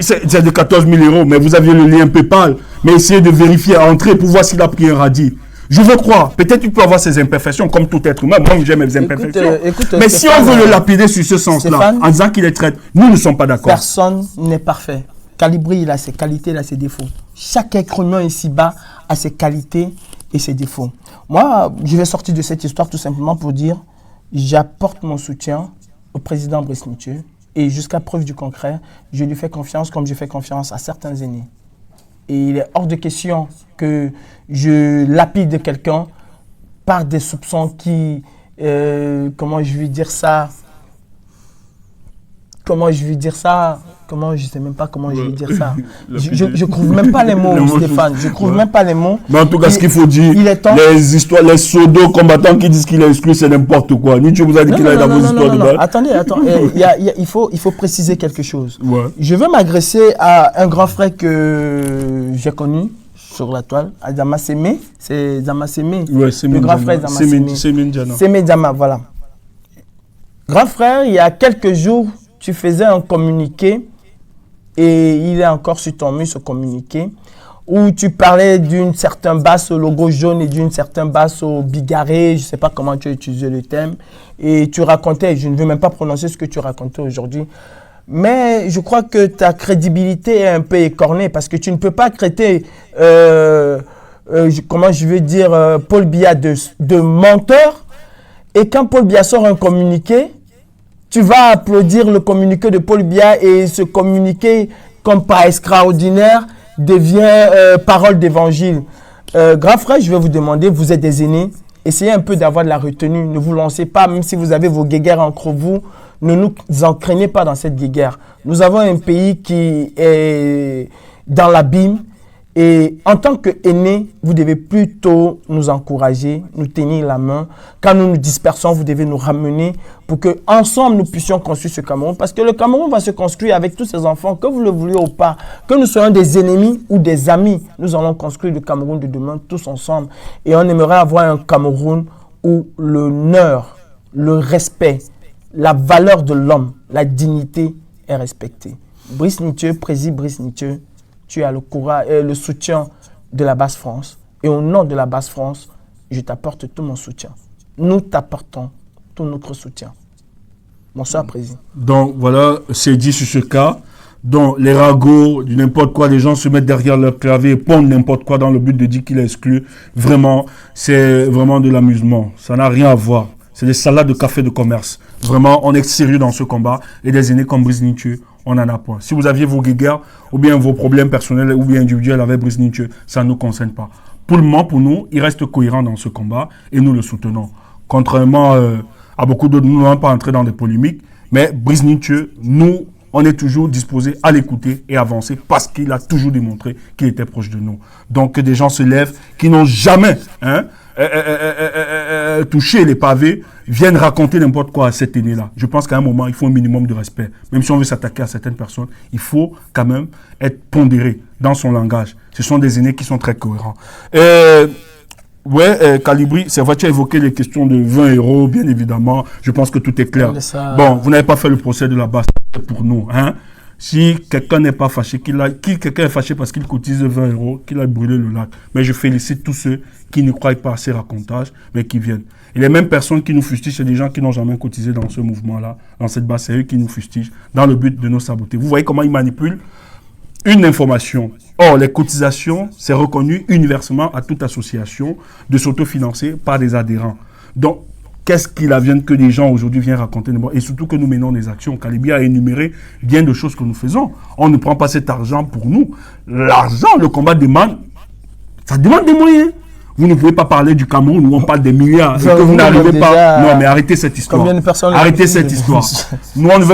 C'est de 14 000 euros, mais vous aviez le lien PayPal. Mais essayez de vérifier à entrer pour voir s'il a pris un radis. Je veux croire, peut-être qu'il peut avoir ses imperfections comme tout être humain. Moi, j'ai mes imperfections. Mais si on veut le lapider sur ce sens-là, en disant qu'il les traite, nous ne sommes pas d'accord. Personne n'est parfait. Calibri, il a ses qualités, il a ses défauts. Chaque être humain ici-bas a ses qualités et ses défauts. Moi, je vais sortir de cette histoire tout simplement pour dire j'apporte mon soutien au président Brice Nintu et jusqu'à preuve du concret, je lui fais confiance comme je fais confiance à certains aînés. Et il est hors de question que je lapide quelqu'un par des soupçons qui, comment je vais dire ça, je sais même pas comment je vais dire ça. Je trouve même pas les mots, Stéphane. Je trouve même pas les mots. Mais en tout cas, ce qu'il faut dire, les histoires, les pseudo-combattants qui disent qu'il est exclu, c'est n'importe quoi. Ni tu vous a dit qu'il a dans vos histoires de balle. Attendez. Il faut préciser quelque chose. Ouais. Je veux m'agresser à un grand frère que j'ai connu sur la toile, à Dama Sémé. C'est Dama Sémé. Ouais, Sémé. Le grand frère Dama Sémé. Sémé Dama, voilà. Grand frère, il y a quelques jours, tu faisais un communiqué et il est encore sur ton mur, ce communiqué, où tu parlais d'une certaine basse au logo jaune et d'une certaine basse au bigarré, je ne sais pas comment tu as utilisé le thème, et tu racontais, je ne veux même pas prononcer ce que tu racontais aujourd'hui, mais je crois que ta crédibilité est un peu écornée parce que tu ne peux pas traiter, comment je veux dire, Paul Biya de menteur, et quand Paul Biya sort un communiqué, tu vas applaudir le communiqué de Paul Biya et ce communiqué, comme pas extraordinaire, devient parole d'évangile. Grand frère, je vais vous demander, vous êtes des aînés, essayez un peu d'avoir de la retenue. Ne vous lancez pas, même si vous avez vos guéguerres entre vous, ne nous entraînez pas dans cette guéguerre. Nous avons un pays qui est dans l'abîme. Et en tant qu'aînés, vous devez plutôt nous encourager, nous tenir la main. Quand nous nous dispersons, vous devez nous ramener pour qu'ensemble, nous puissions construire ce Cameroun. Parce que le Cameroun va se construire avec tous ces enfants, que vous le vouliez ou pas. Que nous soyons des ennemis ou des amis, nous allons construire le Cameroun de demain tous ensemble. Et on aimerait avoir un Cameroun où l'honneur, le respect, la valeur de l'homme, la dignité est respectée. Brice Nintu, président Brice Nintu, tu as le courage et le soutien de la base France. Et au nom de la base France, je t'apporte tout mon soutien. Nous t'apportons tout notre soutien. Bonsoir, Président. Donc, voilà, c'est dit sur ce cas. Donc, les ragots, du n'importe quoi, les gens se mettent derrière leur clavier et pondent n'importe quoi dans le but de dire qu'il est exclu. Vraiment, c'est vraiment de l'amusement. Ça n'a rien à voir. C'est des salades de café de commerce. Vraiment, on est sérieux dans ce combat. Et des aînés comme Brice Nintu, on en a point. Si vous aviez vos guéguerres, ou bien vos problèmes personnels, ou bien individuels avec Brice Nintu, ça ne nous concerne pas. Pour le moment, pour nous, il reste cohérent dans ce combat et nous le soutenons. Contrairement à beaucoup d'autres, nous n'allons pas entrer dans des polémiques, mais Brice Nintu, nous, on est toujours disposé à l'écouter et avancer parce qu'il a toujours démontré qu'il était proche de nous. Donc, que des gens se lèvent qui n'ont jamais touché les pavés, viennent raconter n'importe quoi à cet aîné-là. Je pense qu'à un moment, il faut un minimum de respect. Même si on veut s'attaquer à certaines personnes, il faut quand même être pondéré dans son langage. Ce sont des aînés qui sont très cohérents. Calibri, c'est vrai, tu as évoqué les questions de 20 euros, bien évidemment. Je pense que tout est clair. Bon, vous n'avez pas fait le procès de la base pour nous, hein. Si quelqu'un n'est pas fâché, quelqu'un est fâché parce qu'il cotise 20 euros, qu'il a brûlé le lac. Mais je félicite tous ceux qui ne croient pas à ces racontages, mais qui viennent. Et les mêmes personnes qui nous fustigent, c'est des gens qui n'ont jamais cotisé dans ce mouvement-là, dans cette base, c'est eux qui nous fustigent, dans le but de nous saboter. Vous voyez comment ils manipulent une information. Or, les cotisations, c'est reconnu universellement à toute association de s'autofinancer par des adhérents. Donc, qu'est-ce qu'il advient que les gens aujourd'hui viennent raconter? Et surtout que nous menons des actions. Kalibi a énuméré bien de choses que nous faisons. On ne prend pas cet argent pour nous. L'argent, le combat demande, ça demande des moyens. Vous ne pouvez pas parler du Cameroun où on parle des milliards et que vous n'arrivez pas. Non, mais arrêtez cette histoire. Combien de personnes arrêtez cette histoire. Nous, on ne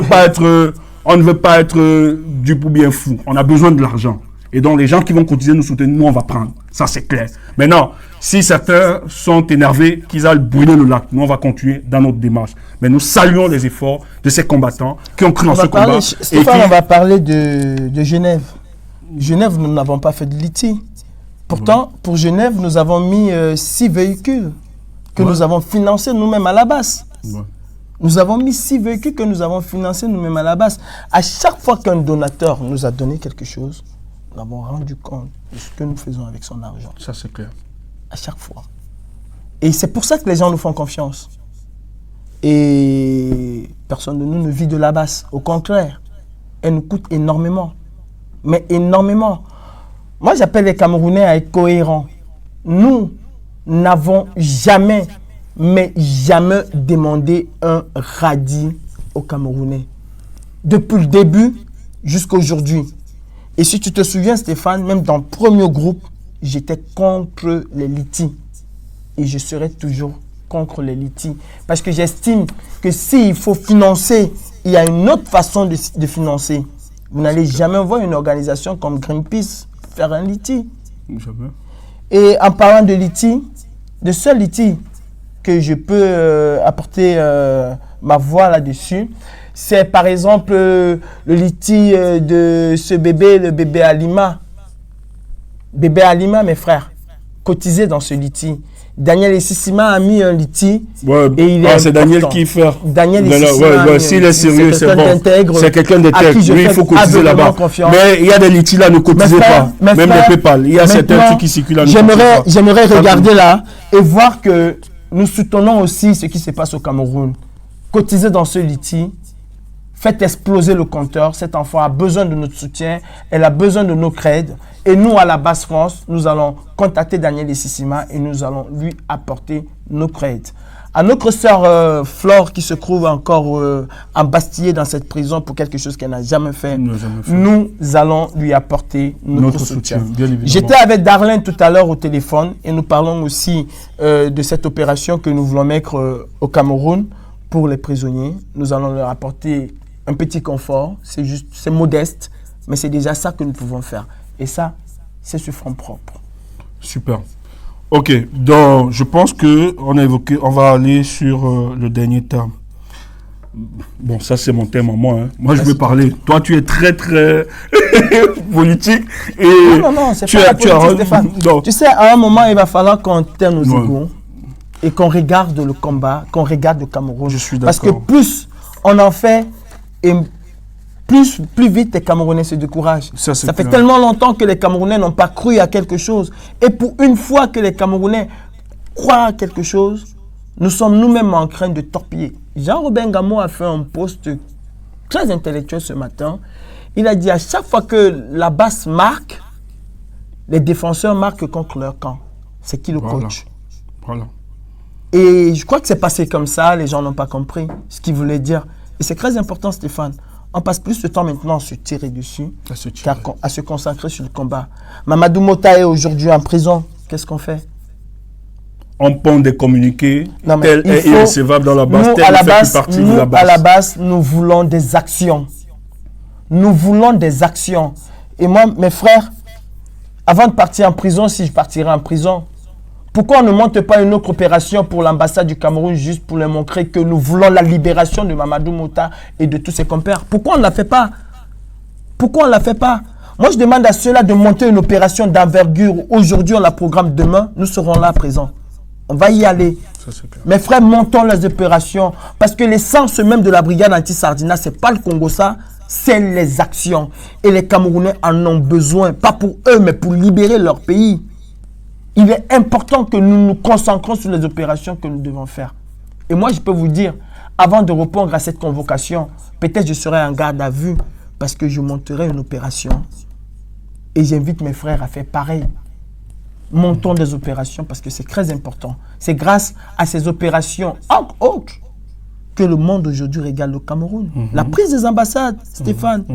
veut pas être du pour bien fou. On a besoin de l'argent. Et donc, les gens qui vont cotiser, nous soutenir, nous, on va prendre. Ça, c'est clair. Maintenant, si certains sont énervés, qu'ils aillent brûler le lac, nous, on va continuer dans notre démarche. Mais nous saluons les efforts de ces combattants qui ont cru dans ce combat. Stéphane, on va parler de Genève. Genève, nous n'avons pas fait de litige. Pourtant, pour Genève, nous avons mis 6 véhicules que nous avons financés nous-mêmes à la base. Nous avons mis 6 véhicules que nous avons financés nous-mêmes à la base. À chaque fois qu'un donateur nous a donné quelque chose, nous avons rendu compte de ce que nous faisons avec son argent. Ça, c'est clair. À chaque fois. Et c'est pour ça que les gens nous font confiance. Et personne de nous ne vit de la basse. Au contraire, elle nous coûte énormément. Mais énormément. Moi, j'appelle les Camerounais à être cohérents. Nous n'avons jamais, mais jamais demandé un radis aux Camerounais. Depuis le début jusqu'à aujourd'hui. Et si tu te souviens, Stéphane, même dans le premier groupe, j'étais contre les litiges. Et je serai toujours contre les litiges. Parce que j'estime que s'il faut financer, il y a une autre façon de financer. Vous n'allez jamais voir une organisation comme Greenpeace faire un litige. Jamais. Et en parlant de litige, le seul litige que je peux apporter ma voix là-dessus, c'est par exemple le litige de ce bébé, le bébé Alima. Bébé Alima, mes frères, cotisé dans ce litige. Daniel Essissima a mis un litige. Ouais, et il c'est Daniel qui fait. Daniel Essissima. S'il est sérieux, c'est bon. C'est quelqu'un d'intègre. Lui, il faut cotiser là-bas. Mais il y a des litiges là, ne cotisez pas. Même le PayPal. Il y a certains trucs qui circulent là. J'aimerais regarder là et voir que nous soutenons aussi ce qui se passe au Cameroun. Cotisez dans ce litige. Faites exploser le compteur. Cet enfant a besoin de notre soutien. Elle a besoin de nos crèdes. Et nous, à la Basse France, nous allons contacter Daniel Essissima et nous allons lui apporter nos crèdes. À notre sœur Flore, qui se trouve encore embastillée dans cette prison pour quelque chose qu'elle n'a jamais fait, nous allons lui apporter notre soutien. J'étais avec Darlene tout à l'heure au téléphone et nous parlons aussi de cette opération que nous voulons mettre au Cameroun pour les prisonniers. Nous allons leur apporter un petit confort, c'est modeste, mais c'est déjà ça que nous pouvons faire. Et ça, c'est sur front propre. Super. Ok, donc je pense on va aller sur le dernier terme. Bon, ça c'est mon thème à moi. Hein. Moi, je veux parler. Toi, tu es très, très politique. Et non, c'est pas politique, Stéphane. Tu sais, à un moment, il va falloir qu'on taire nos égos et qu'on regarde le combat, qu'on regarde le Cameroun. Je suis d'accord. Parce que plus on en fait, et plus vite les Camerounais se découragent. Ça fait tellement longtemps que les Camerounais n'ont pas cru à quelque chose. Et pour une fois que les Camerounais croient à quelque chose, nous sommes nous-mêmes en train de torpiller. Jean-Robin Gamo a fait un post très intellectuel ce matin. Il a dit à chaque fois que la basse marque, les défenseurs marquent contre leur camp. C'est qui le coach? Voilà. Et je crois que c'est passé comme ça, les gens n'ont pas compris ce qu'il voulait dire. Et c'est très important, Stéphane. On passe plus de temps maintenant à se tirer dessus qu'à se consacrer sur le combat. Mamadou Mota est aujourd'hui en prison. Qu'est-ce qu'on fait? On pond des communiqués. Tel est irrecevable dans la base. Nous, à la base, nous voulons des actions. Nous voulons des actions. Et moi, mes frères, avant de partir en prison, si je partirais en prison, pourquoi on ne monte pas une autre opération pour l'ambassade du Cameroun juste pour leur montrer que nous voulons la libération de Mamadou Mota et de tous ses compères? Pourquoi on ne la fait pas? Pourquoi on ne la fait pas? Moi, je demande à ceux-là de monter une opération d'envergure. Aujourd'hui, on la programme. Demain, nous serons là présents. On va y aller. Mes frères, montons les opérations. Parce que l'essence même de la brigade anti-Sardina, ce n'est pas le Congo, ça. C'est les actions. Et les Camerounais en ont besoin. Pas pour eux, mais pour libérer leur pays. Il est important que nous nous concentrons sur les opérations que nous devons faire. Et moi, je peux vous dire, avant de répondre à cette convocation, peut-être je serai en garde à vue parce que je monterai une opération Et j'invite mes frères à faire pareil. Montons des opérations parce que c'est très important. C'est grâce à ces opérations, entre autres, que le monde aujourd'hui regarde le Cameroun. La prise des ambassades, Stéphane,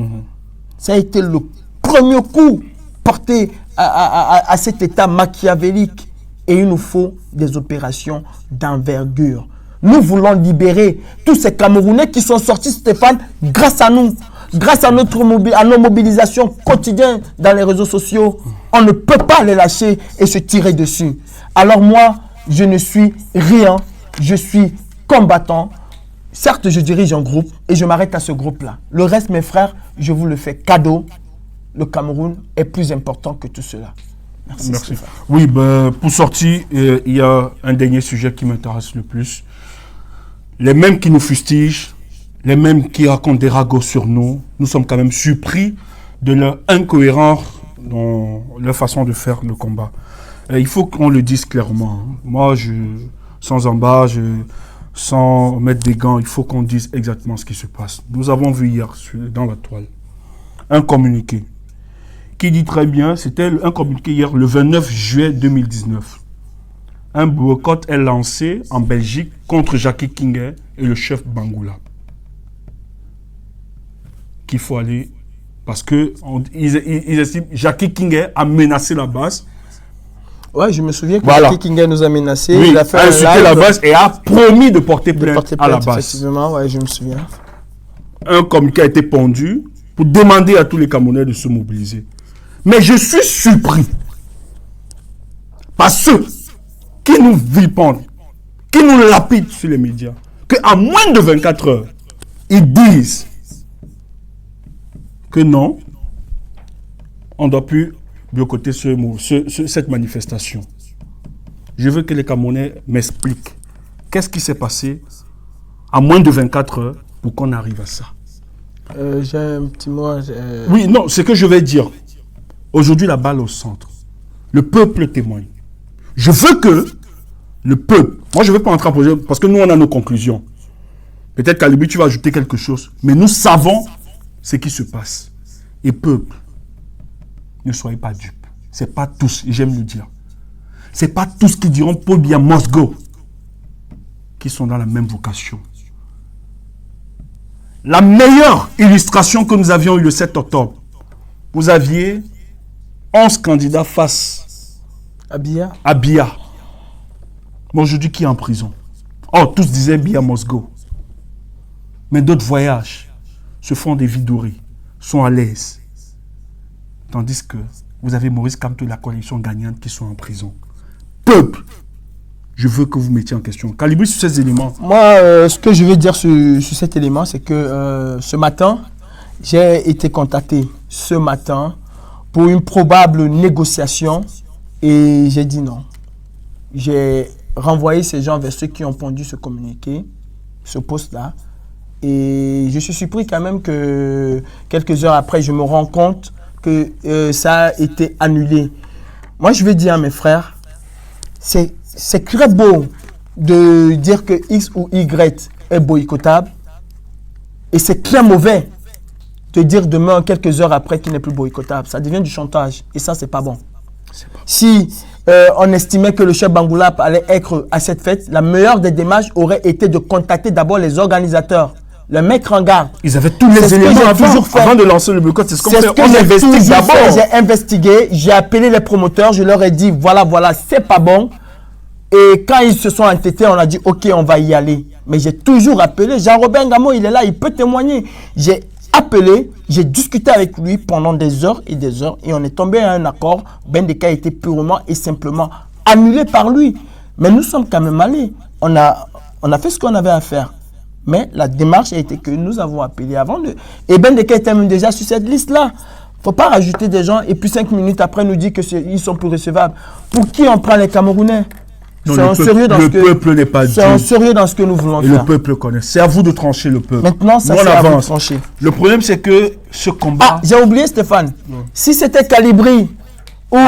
ça a été le premier coup porté à cet état machiavélique. Et il nous faut des opérations d'envergure. Nous voulons libérer tous ces Camerounais qui sont sortis, Stéphane, grâce à nous. Grâce à nos mobilisations quotidiennes dans les réseaux sociaux, on ne peut pas les lâcher et se tirer dessus. Alors moi, je ne suis rien, je suis combattant. Certes, je dirige un groupe et je m'arrête à ce groupe-là. Le reste, mes frères, je vous le fais cadeau. Le Cameroun est plus important que tout cela. Merci. Oui, pour sortir, il y a un dernier sujet qui m'intéresse le plus. Les mêmes qui nous fustigent, les mêmes qui racontent des ragots sur nous, nous sommes quand même surpris de leur incohérence dans leur façon de faire le combat. Il faut qu'on le dise clairement. Moi, sans embâche, sans mettre des gants, il faut qu'on dise exactement ce qui se passe. Nous avons vu hier dans la toile un communiqué qui dit très bien, c'était un communiqué hier le 29 juillet 2019. Un boycott est lancé en Belgique contre Jackie Kingué et le chef Bangoula. Qu'il faut aller, parce qu'ils estiment que Jackie Kingué a menacé la base. Ouais, je me souviens que Jackie Kingué nous a menacé. Oui, il a fait insulté la base et a promis de porter plainte à la base. Effectivement, ouais, je me souviens. Un communiqué a été pondu pour demander à tous les Camerounais de se mobiliser. Mais je suis surpris par ceux qui nous vilipendent, qui nous lapident sur les médias, qu'à moins de 24 heures, ils disent que non, on ne doit plus boycotter cette manifestation. Je veux que les Camerounais m'expliquent qu'est-ce qui s'est passé à moins de 24 heures pour qu'on arrive à ça. J'ai un petit mot. Oui, non, ce que je vais dire. Aujourd'hui, la balle au centre. Le peuple témoigne. Je veux que le peuple, moi je ne veux pas entrer en projet parce que nous on a nos conclusions. Peut-être qu'à l'ébut tu vas ajouter quelque chose, mais nous savons ce qui se passe. Et peuple, ne soyez pas dupes. Ce n'est pas tous, et j'aime le dire. Ce n'est pas tous qui diront Paul Biya must go, qui sont dans la même vocation. La meilleure illustration que nous avions eue le 7 octobre, vous aviez 11 candidats face à Biya. Mais aujourd'hui, qui est en prison? Oh, tous disaient Biya must go. Mais d'autres voyagent, se font des vies dorées, sont à l'aise. Tandis que vous avez Maurice Kamto et la coalition gagnante qui sont en prison. Peuple, je veux que vous mettiez en question. Calibrez sur ces éléments. Moi, ce que je veux dire sur cet élément, c'est que ce matin, j'ai été contacté ce matin pour une probable négociation et j'ai dit non. J'ai renvoyé ces gens vers ceux qui ont pondu ce communiqué, ce poste-là. Et je suis surpris quand même que quelques heures après, je me rends compte que ça a été annulé. Moi, je vais dire à mes frères, c'est très beau de dire que X ou Y est boycottable. Et c'est très mauvais de dire demain, quelques heures après, qu'il n'est plus boycottable. Ça devient du chantage. Et ça, c'est pas bon. Si on estimait que le chef Bangoula allait être à cette fête, la meilleure des démarches aurait été de contacter d'abord les organisateurs, le mettre en garde. Ils avaient tous les éléments avant de lancer le boycott. C'est ce qu'on fait. On investigue d'abord. J'ai investigué, j'ai appelé les promoteurs, je leur ai dit voilà, c'est pas bon. Et quand ils se sont entêtés, on a dit ok, on va y aller. Mais j'ai toujours appelé. Jean-Robert Ngamo, il est là, il peut témoigner. J'ai appelé, j'ai discuté avec lui pendant des heures et on est tombé à un accord. Bendeka a été purement et simplement annulé par lui. Mais nous sommes quand même allés. On a fait ce qu'on avait à faire. Mais la démarche a été que nous avons appelé avant de... Et Bendeka était même déjà sur cette liste-là. Il ne faut pas rajouter des gens et puis 5 minutes après nous dire qu'ils sont plus recevables. Pour qui on prend les Camerounais? C'est un sérieux dans ce que nous voulons faire. Et le peuple connaît. C'est à vous de trancher le peuple. Maintenant, ça c'est à vous de trancher. Le problème, c'est que ce combat... Ah, j'ai oublié Stéphane. Si c'était Calibri, ou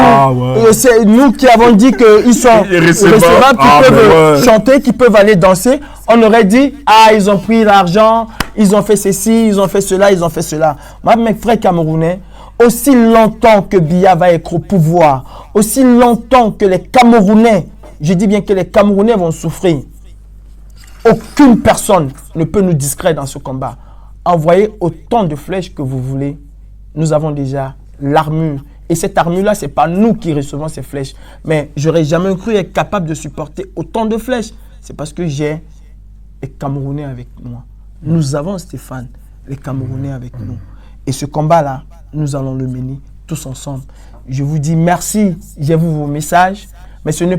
c'est nous qui avons dit qu'ils sont recevables, qui peuvent chanter, qui peuvent aller danser, on aurait dit, ils ont pris l'argent, ils ont fait ceci, ils ont fait cela, ils ont fait cela. Moi, mes frères camerounais, aussi longtemps que Biya va être au pouvoir, aussi longtemps que les Camerounais, je dis bien que les Camerounais vont souffrir, aucune personne ne peut nous distraire dans ce combat. Envoyez autant de flèches que vous voulez. Nous avons déjà l'armure. Et cette armure-là, ce n'est pas nous qui recevons ces flèches. Mais j'aurais jamais cru être capable de supporter autant de flèches. C'est parce que j'ai les Camerounais avec moi. Nous avons, Stéphane, les Camerounais avec nous. Et ce combat-là, nous allons le mener tous ensemble. Je vous dis merci, j'ai vu vos messages. Mais ce n'est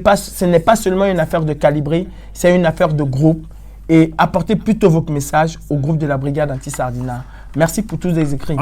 pas seulement une affaire de calibrer, c'est une affaire de groupe. Et apportez plutôt vos messages au groupe de la brigade anti-Sardina. Merci pour tous les écrits.